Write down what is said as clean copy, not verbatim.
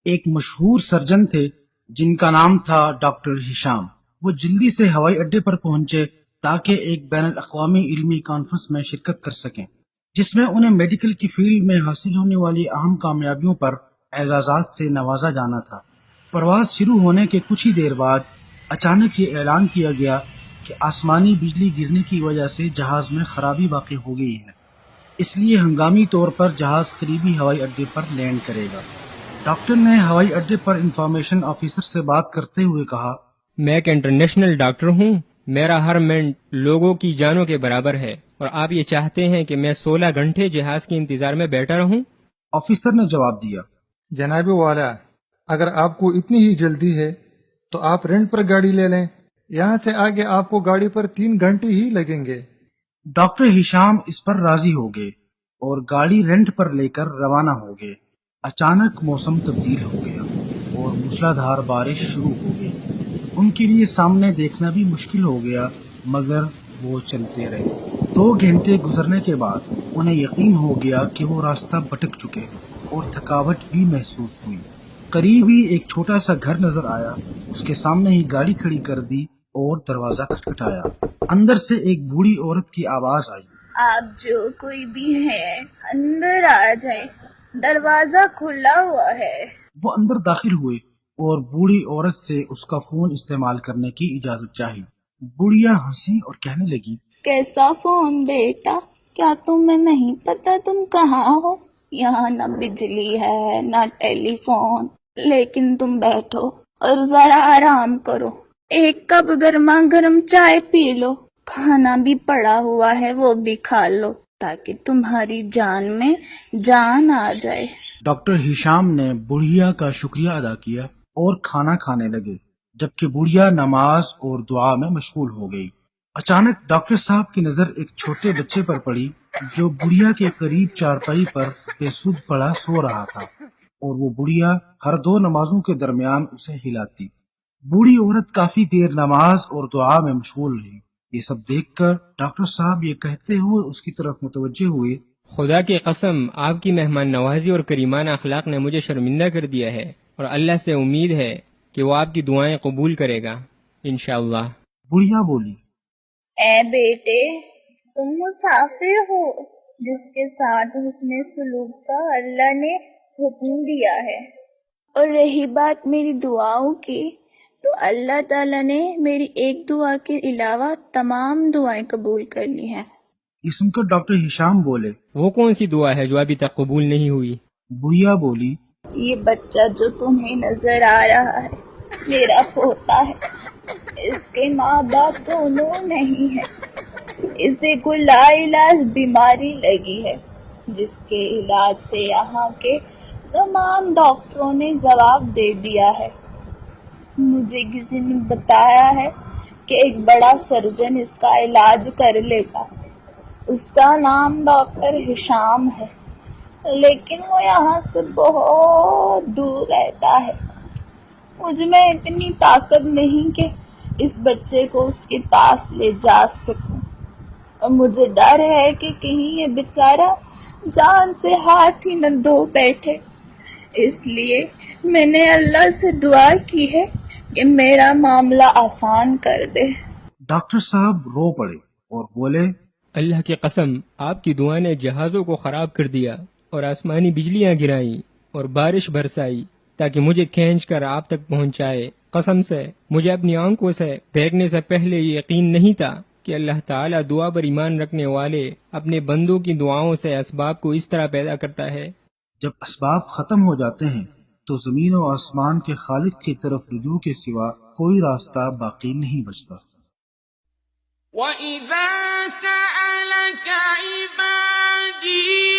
ایک مشہور سرجن تھے جن کا نام تھا ڈاکٹر ہشام۔ وہ جلدی سے ہوائی اڈے پر پہنچے تاکہ ایک بین الاقوامی علمی کانفرنس میں شرکت کر سکیں، جس میں انہیں میڈیکل کی فیلڈ میں حاصل ہونے والی اہم کامیابیوں پر اعزازات سے نوازا جانا تھا۔ پرواز شروع ہونے کے کچھ ہی دیر بعد اچانک یہ اعلان کیا گیا کہ آسمانی بجلی گرنے کی وجہ سے جہاز میں خرابی واقع ہو گئی ہے، اس لیے ہنگامی طور پر جہاز قریبی ہوائی اڈے پر لینڈ کرے گا۔ ڈاکٹر نے ہوائی اڈے پر انفارمیشن آفیسر سے بات کرتے ہوئے کہا، میں ایک انٹرنیشنل ڈاکٹر ہوں، میرا ہر منٹ لوگوں کی جانوں کے برابر ہے، اور آپ یہ چاہتے ہیں کہ میں 16 گھنٹے جہاز کے انتظار میں بیٹھا رہوں؟ آفیسر نے جواب دیا، جناب والا، اگر آپ کو اتنی ہی جلدی ہے تو آپ رینٹ پر گاڑی لے لیں، یہاں سے آگے آپ کو گاڑی پر 3 گھنٹے ہی لگیں گے۔ ڈاکٹر ہشام اس پر راضی ہو گئے اور گاڑی رینٹ پر لے کر روانہ ہو گئے۔ اچانک موسم تبدیل ہو گیا اور موسلادھار بارش شروع ہو گئی۔ ان کے لیے سامنے دیکھنا بھی مشکل ہو گیا، مگر وہ چلتے رہے۔ 2 گھنٹے گزرنے کے بعد انہیں یقین ہو گیا کہ وہ راستہ بھٹک چکے اور تھکاوٹ بھی محسوس ہوئی۔ قریب ہی ایک چھوٹا سا گھر نظر آیا، اس کے سامنے ہی گاڑی کھڑی کر دی اور دروازہ کھٹکھٹایا۔ اندر سے ایک بوڑھی عورت کی آواز آئی، آپ جو کوئی بھی ہیں اندر آ جائیں، دروازہ کھلا ہوا ہے۔ وہ اندر داخل ہوئے اور بوڑھی عورت سے اس کا فون استعمال کرنے کی اجازت چاہی۔ بوڑھیا ہنسی اور کہنے لگی، کیسا فون بیٹا؟ کیا تمہیں نہیں پتا تم کہاں ہو؟ یہاں نہ بجلی ہے نہ ٹیلی فون، لیکن تم بیٹھو اور ذرا آرام کرو، ایک کپ گرما گرم چائے پی لو، کھانا بھی پڑا ہوا ہے وہ بھی کھا لو تاکہ تمہاری جان میں جان آ جائے۔ ڈاکٹر ہشام نے بڑھیا کا شکریہ ادا کیا اور کھانا کھانے لگے، جبکہ بڑھیا نماز اور دعا میں مشغول ہو گئی۔ اچانک ڈاکٹر صاحب کی نظر ایک چھوٹے بچے پر پڑی جو بڑھیا کے قریب چارپائی پر بے سود پڑا سو رہا تھا، اور وہ بڑھیا ہر 2 نمازوں کے درمیان اسے ہلاتی۔ بوڑھی عورت کافی دیر نماز اور دعا میں مشغول رہی۔ یہ سب دیکھ کر ڈاکٹر صاحب یہ کہتے ہوئے اس کی طرف متوجہ ہوئے، خدا کی قسم، آپ کی مہمان نوازی اور کریمانہ اخلاق نے مجھے شرمندہ کر دیا ہے، اور اللہ سے امید ہے کہ وہ آپ کی دعائیں قبول کرے گا انشاءاللہ۔ بڑھیا بولی، اے بیٹے، تم مسافر ہو جس کے ساتھ حسن سلوک کا اللہ نے حکم دیا ہے، اور رہی بات میری دعاؤں کی، تو اللہ تعالیٰ نے میری ایک دعا کے علاوہ تمام دعائیں قبول کر لی ہیں۔ یہ سن کر ڈاکٹر ہشام بولے۔ وہ کون سی دعا ہے جو ابھی تک قبول نہیں ہوئی؟ بڑھیا بولی، یہ بچہ جو تمہیں نظر آ رہا ہے میرا پوتا ہے، اس کے ماں باپ دونوں نہیں ہیں، اسے کوئی لا علاج بیماری لگی ہے جس کے علاج سے یہاں کے تمام ڈاکٹروں نے جواب دے دیا ہے۔ مجھے کسی نے بتایا ہے کہ ایک بڑا سرجن اس کا علاج کر لے گا، اس کا نام ڈاکٹر ہشام ہے، لیکن وہ یہاں سے بہت دور رہتا ہے۔ مجھ میں اتنی طاقت نہیں کہ اس بچے کو اس کے پاس لے جا سکوں، اور مجھے ڈر ہے کہ کہیں یہ بیچارہ جان سے ہاتھ ہی نہ دھو بیٹھے، اس لیے میں نے اللہ سے دعا کی ہے کہ میرا معاملہ آسان کر دے۔ ڈاکٹر صاحب رو پڑے اور بولے، اللہ کی قسم، آپ کی دعا نے جہازوں کو خراب کر دیا اور آسمانی بجلیاں گرائیں اور بارش برسائی تاکہ مجھے کھینچ کر آپ تک پہنچائے۔ قسم سے مجھے اپنی آنکھوں سے دیکھنے سے پہلے یہ یقین نہیں تھا کہ اللہ تعالیٰ دعا پر ایمان رکھنے والے اپنے بندوں کی دعاؤں سے اسباب کو اس طرح پیدا کرتا ہے۔ جب اسباب ختم ہو جاتے ہیں تو زمین و آسمان کے خالق کی طرف رجوع کے سوا کوئی راستہ باقی نہیں بچتا۔ وَإِذَا سَأَلَكَ عِبَادِي